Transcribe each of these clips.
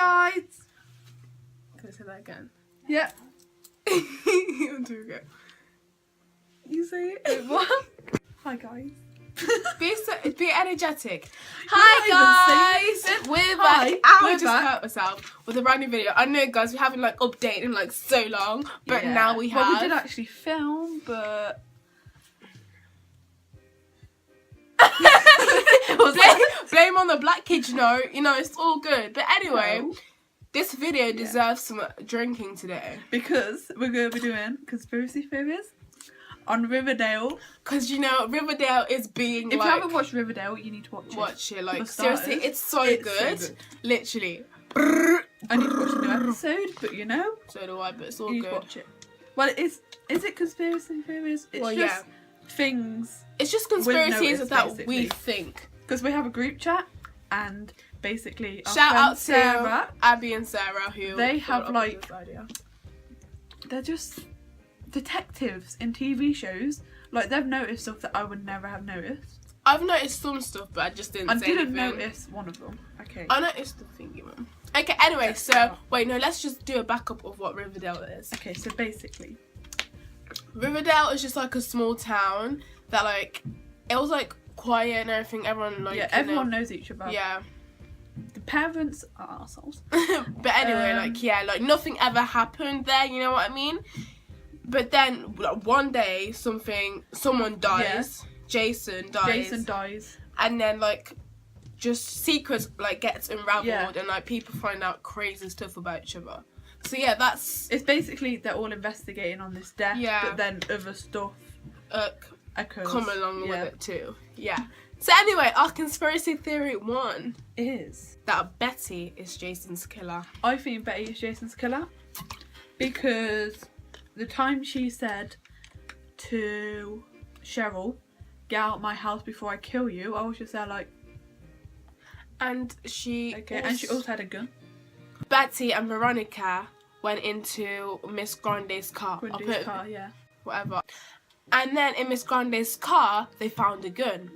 guys. Can I say that again? Yeah. I'll do it again. You say it. What? Hi guys. Be energetic. Hi guys, we're Hi, back. I we're just back. hurt myself with a brand new video. I know, guys, we haven't like updated in like so long, but Yeah. now we have. Well, we did actually film, but blame on the black kids. You know, it's all good. But anyway, No. this video deserves some drinking today because we're going to be doing conspiracy theories on Riverdale. because Riverdale is being. If like, you haven't watched Riverdale, you need to watch it. Like For seriously, starters, it's so good. Literally. I need to watch a new episode, but So do I, but it's all you need good. to watch it. Well, is it conspiracy theories? It's just things. It's just conspiracies notice, that basically. we think. Because we have a group chat, and basically our Shout friend out to Sarah. Abby and Sarah who They thought have, up like, this idea. They're just detectives in TV shows. Like, they've noticed stuff that I would never have noticed. I've noticed some stuff, but I just didn't I say didn't anything. notice one of them. Okay. I noticed the thingy one. Okay, anyway, let's just do a backup of what Riverdale is. Okay, so basically, Riverdale is just like a small town that like it was like quiet and everything. Everyone like everyone knows each other. Yeah. The parents are assholes. But anyway, like nothing ever happened there. You know what I mean? But then like, one day someone dies. Yeah. Jason dies. And then like just secrets like gets unraveled and like people find out crazy stuff about each other. So yeah, It's basically they're all investigating on this death, but then other stuff occurs. come along with it too. Yeah. So anyway, our conspiracy theory 1 is that Betty is Jason's killer. I think Betty is Jason's killer because the time she said to Cheryl, "Get out of my house before I kill you," I was just there like. And she also had a gun. Betty and Veronica went into Miss Grande's car. Yeah. Whatever. And then in Miss Grande's car, they found a gun.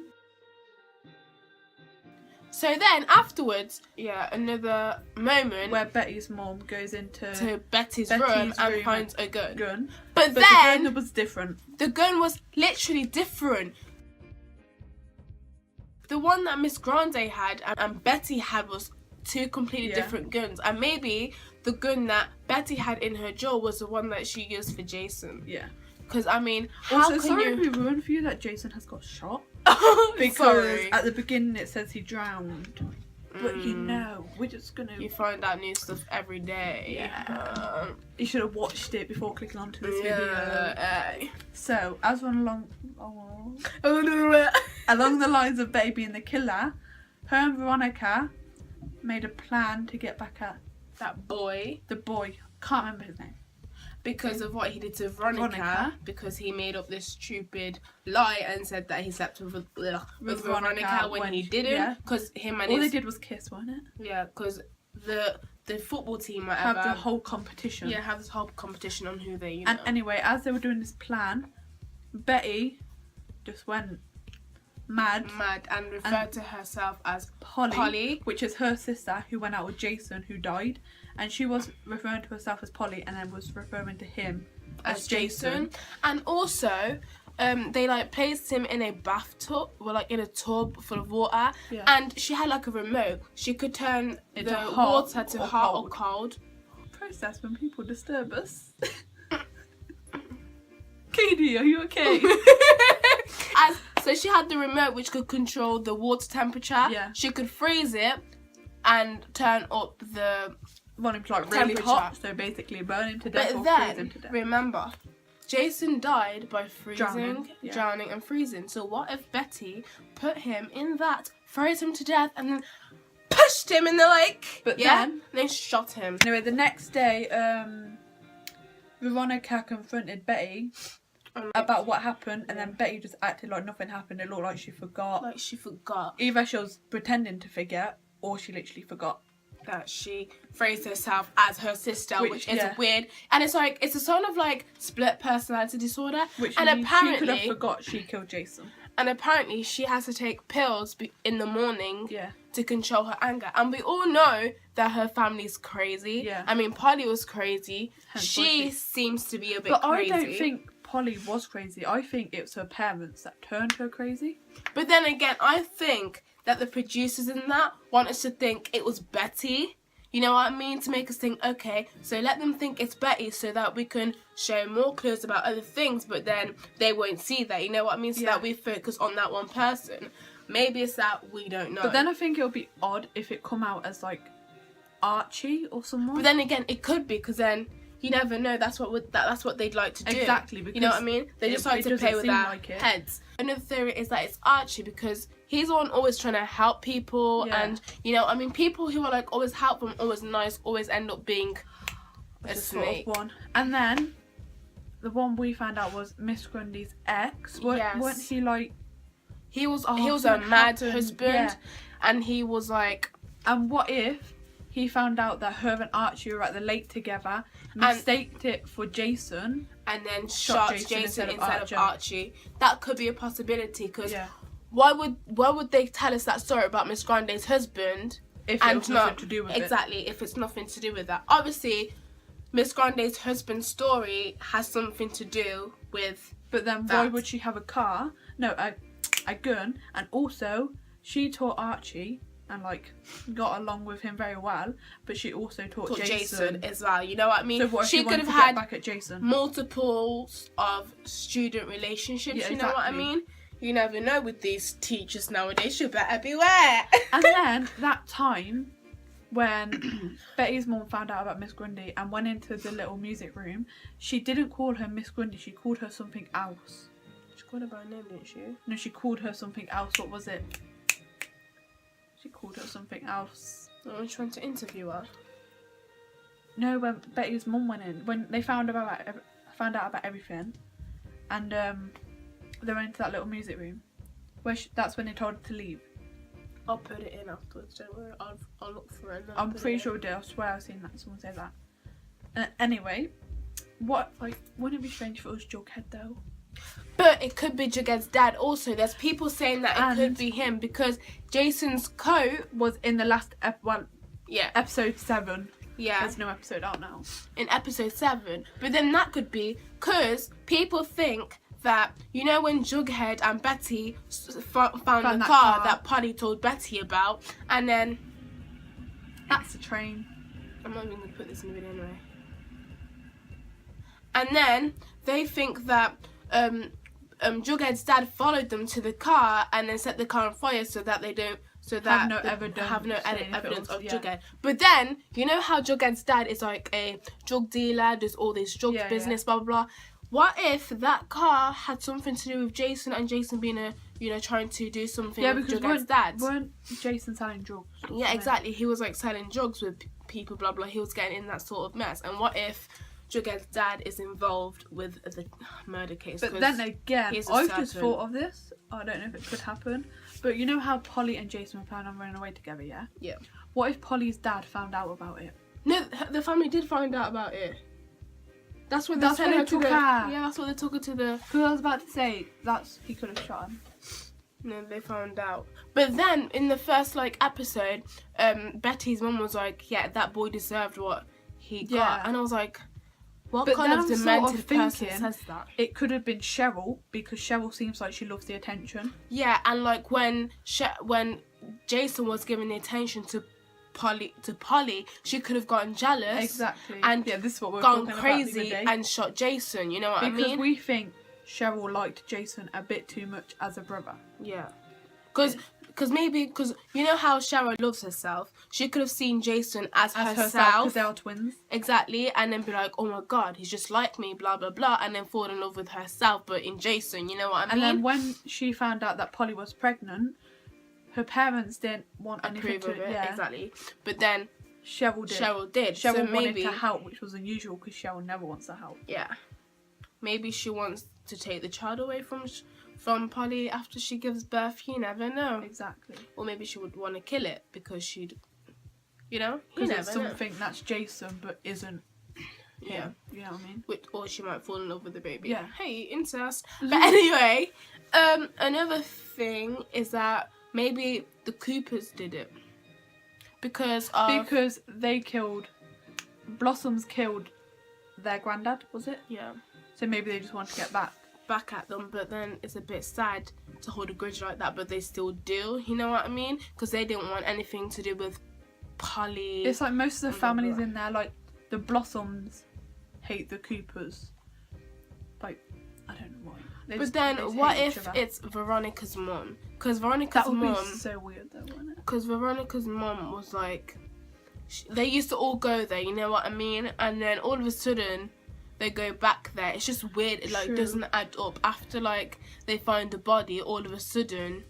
So then afterwards, another moment where Betty's mom goes into Betty's room and finds a gun. But then the gun was different. The gun was literally different. The one that Miss Grande had and Betty had was 2 completely different guns. And maybe the gun that Betty had in her jaw was the one that she used for Jason. Yeah. Because, I mean, sorry if we ruined for you that Jason has got shot. Because at the beginning it says he drowned. But we're just gonna... You find out new stuff every day. Yeah. You should have watched it before clicking onto this video. So, as one along the lines of Betty being the killer, her and Veronica made a plan to get back at that boy. The boy. Can't remember his name. Because of what he did to Veronica. Because he made up this stupid lie and said that he slept with Veronica when he didn't. Because all they did was kiss, wasn't it? Yeah, because the football team have the whole competition. Yeah, have this whole competition on who they. And anyway, as they were doing this plan, Betty just went mad and referred to herself as Polly, which is her sister who went out with Jason, who died. And she was referring to herself as Polly and then was referring to him as Jason. And also, they like placed him in a bathtub, or like in a tub full of water. Yeah. And she had like a remote. She could turn the water to hot or cold. Process when people disturb us. Katie, are you okay? So she had the remote which could control the water temperature. Yeah. She could freeze it and turn up the want him to like really hot, so basically burn him to death or freeze him to death. Remember, Jason died by drowning and freezing. So what if Betty put him in that, froze him to death, and then pushed him in the lake? But then they shot him. Anyway, the next day, Veronica confronted Betty about what happened, and then Betty just acted like nothing happened. It looked like she forgot. Either she was pretending to forget, or she literally forgot that she phrased herself as her sister, which is weird. And it's like, it's a sort of like split personality disorder. Which and means apparently, she could have forgot she killed Jason. And apparently she has to take pills in the morning to control her anger. And we all know that her family's crazy. Yeah. I mean, Polly was crazy. Hence She seems to be a bit but crazy. I don't think Polly was crazy. I think it's her parents that turned her crazy. But then again, I think that the producers in that want us to think it was Betty. You know what I mean? To make us think, okay, so let them think it's Betty so that we can show more clues about other things, but then they won't see that. You know what I mean? So that we focus on that one person. Maybe it's that, we don't know. But then I think it would be odd if it come out as like Archie or someone. But then again, it could be, because then you never know. That's what they'd like to do. Exactly. Because you know what I mean? They just like to play with our heads. Another theory is that it's Archie, because he's the one always trying to help people, and you know, I mean, people who are like always helpful, always nice, always end up being a snake. Sort of one. And then the one we found out was Miss Grundy's ex. Weren't he like? He was a mad husband, and he was like. And what if he found out that her and Archie were at the lake together, mistaked it for Jason, and then shot Jason instead of Archie? That could be a possibility, because why would they tell us that story about Miss Grande's husband if it was nothing to do with it? Exactly, if it's nothing to do with that. Obviously, Miss Grande's husband's story has something to do with. But then why would she have a car? No, a gun, and also she taught Archie and like got along with him very well, but she also taught Jason as well. You know what I mean? So what she could have to had get back at Jason? Multiples of student relationships. You know what I mean? You never know with these teachers nowadays. You better beware. And then that time when Betty's mum found out about Miss Grundy and went into the little music room, she didn't call her Miss Grundy. She called her something else. She called her by name, didn't she? No, she called her something else. What was it? She called her something else. I was trying to interview her. No, when Betty's mum went in, when they found out about everything, and they went into that little music room, where that's when they told her to leave. I'll put it in afterwards. Don't worry. I'll look for it. I'm pretty sure it did. I swear I've seen that. Someone say that. Anyway, wouldn't it be strange if it was Jughead though? But it could be Jughead's dad also. There's people saying that it could be him, because Jason's coat was in the last episode 7. Yeah. There's no episode out now. In episode 7. But then that could be because people think that, you know, when Jughead and Betty found the car that Polly told Betty about, and then... That's a train. I'm not even going to put this in the video anyway. And then they think that Jughead's dad followed them to the car and then set the car on fire so that they don't... So that have no evidence of Jughead. But then, you know how Jughead's dad is like a drug dealer, does all this drug business, blah, blah, blah. What if that car had something to do with Jason, and Jason being trying to do something with Jughead's dad? Weren't Jason selling drugs? Yeah, exactly. He was like selling drugs with people, blah, blah. He was getting in that sort of mess. And what if Jughead's dad is involved with the murder case? But then again, I've just thought of this. I don't know if it could happen. But you know how Polly and Jason were planning on running away together, yeah? Yeah. What if Polly's dad found out about it? No, the family did find out about it. That's what they took her. Yeah, that's what they took her to the... Because I was about to say, he could have shot him. No, they found out. But then, in the first, episode, Betty's mum was like, yeah, that boy deserved what he got. And I was like, what kind of demented person says that? It could have been Cheryl, because Cheryl seems like she loves the attention. Yeah, and when Jason was giving the attention to Polly, she could have gotten jealous. Exactly. And this is what we're gone crazy and shot Jason. You know what I mean? Because we think Cheryl liked Jason a bit too much as a brother. Yeah. Because you know how Cheryl loves herself, she could have seen Jason as herself. Because they are twins. Exactly. And then be like, oh my God, he's just like me, blah, blah, blah. And then fall in love with herself, but in Jason, you know what I mean? And then when she found out that Polly was pregnant, her parents didn't want anything to... Yeah, exactly. But then... Cheryl did. Cheryl wanted to help, which was unusual because Cheryl never wants to help. Yeah. Maybe she wants to take the child away from Polly after she gives birth. You never know. Exactly. Or maybe she would want to kill it because she'd... You know? Because it's something that's Jason but isn't... Yeah. You know what I mean? Or she might fall in love with the baby. Yeah. Hey, incest. But anyway, another thing is that maybe the Coopers did it. Because they killed... Blossoms killed their granddad, was it? Yeah. So maybe they just want to get back at them, but then it's a bit sad to hold a grudge like that, but they still do, you know what I mean? Because they didn't want anything to do with Polly. It's like most of the families in there, like the Blossoms hate the Coopers. Like, I don't know why. But then what if it's Veronica's mum? Because Veronica's mum... That would be so weird though, wouldn't it? Because Veronica's mum was like... They used to all go there, you know what I mean? And then all of a sudden... they go back there. It's just weird. It like doesn't add up. After like they find the body, all of a sudden,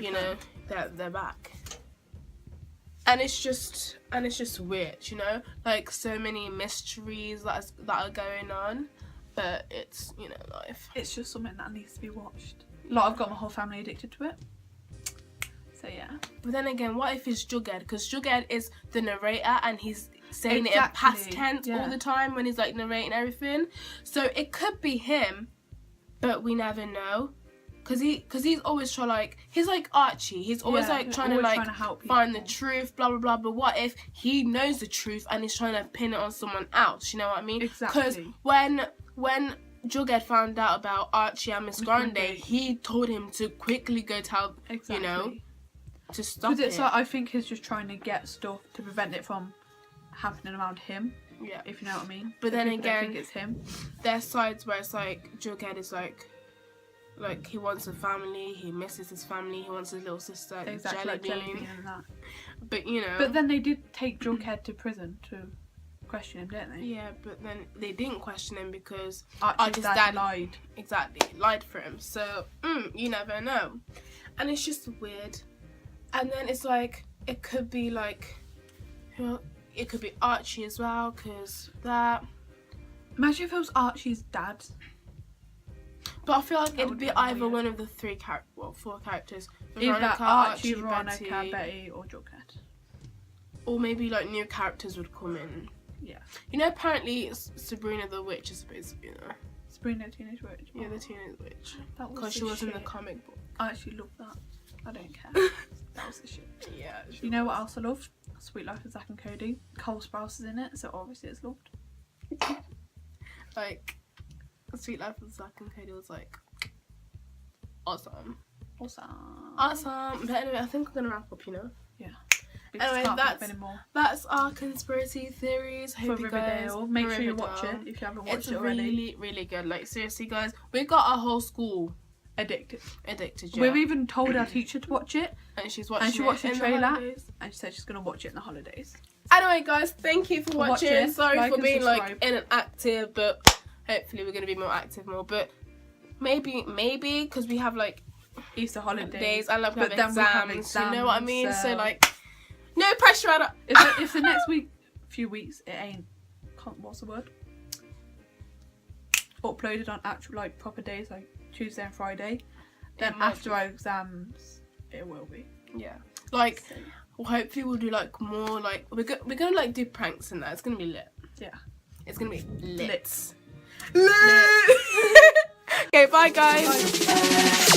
you know, they're back. And it's just weird, you know. Like so many mysteries that are going on, but it's, you know, life. It's just something that needs to be watched. Like I've got my whole family addicted to it. So yeah. But then again, what if it's Jughead? Because Jughead is the narrator and he's saying it in past tense all the time when he's like narrating everything. So it could be him, but we never know. Cause he's always trying, like, he's like Archie. He's always like trying to help find the truth, blah blah blah. But what if he knows the truth and he's trying to pin it on someone else? You know what I mean? Exactly. Because when Jughead found out about Archie and Miss Grande, he told him to quickly go tell, you know, to stop it. Because it's like, I think he's just trying to get stuff to prevent it from happening around him. Yeah. If you know what I mean. But then again, I think it's him. There's sides where it's like Jughead is like he wants a family, he misses his family, he wants his little sister, exactly, like Jellybean and that. But you know. But then they did take Jughead to prison to question him, didn't they? Yeah, but then they didn't question him because Archie's dad lied. Exactly, lied for him. So you never know, and it's just weird. And then it's like it could be like, it could be Archie as well, because that. Imagine if it was Archie's dad. But I feel like it'd be either one of the four characters. Either Archie, Veronica, Betty, or Jughead. Or maybe like new characters would come in. Yeah. You know, apparently Sabrina the Witch is supposed to be there. Sabrina the Teenage Witch? Yeah, the Teenage Witch. Because she was in the comic book. I actually love that. I don't care. That was the shit. Yeah. You know what else I loved? Sweet Life of Zack and Cody. Cole Sprouse is in it, so obviously it's loved. Like, Sweet Life of Zack and Cody was like awesome. But anyway, I think we're gonna wrap up, you know? Yeah. Anyway, that's our conspiracy theories. For Riverdale. Make sure you watch it if you haven't watched it already. It's really, really good. Like, seriously, guys, we got our whole school addicted. Yeah. We've even told our teacher to watch it. And she's watching and she watched the trailer. And she said she's going to watch it in the holidays. Anyway, guys, thank you for watching. Sorry for being, like, inactive, but hopefully we're going to be more active more. But maybe, because we have, like, Easter holidays. And, like, we have exams. You know what I mean? So like, no pressure at all. If the next few weeks, it ain't, what's the word? Uploaded on actual, like, proper days, like Tuesday and Friday. Then after our exams, it will be. Yeah. Like, hopefully we'll do, like, more, like, we're gonna, like, do pranks and that. It's gonna be lit. Yeah. It's gonna be lit. Lit. Okay, bye, guys. Bye.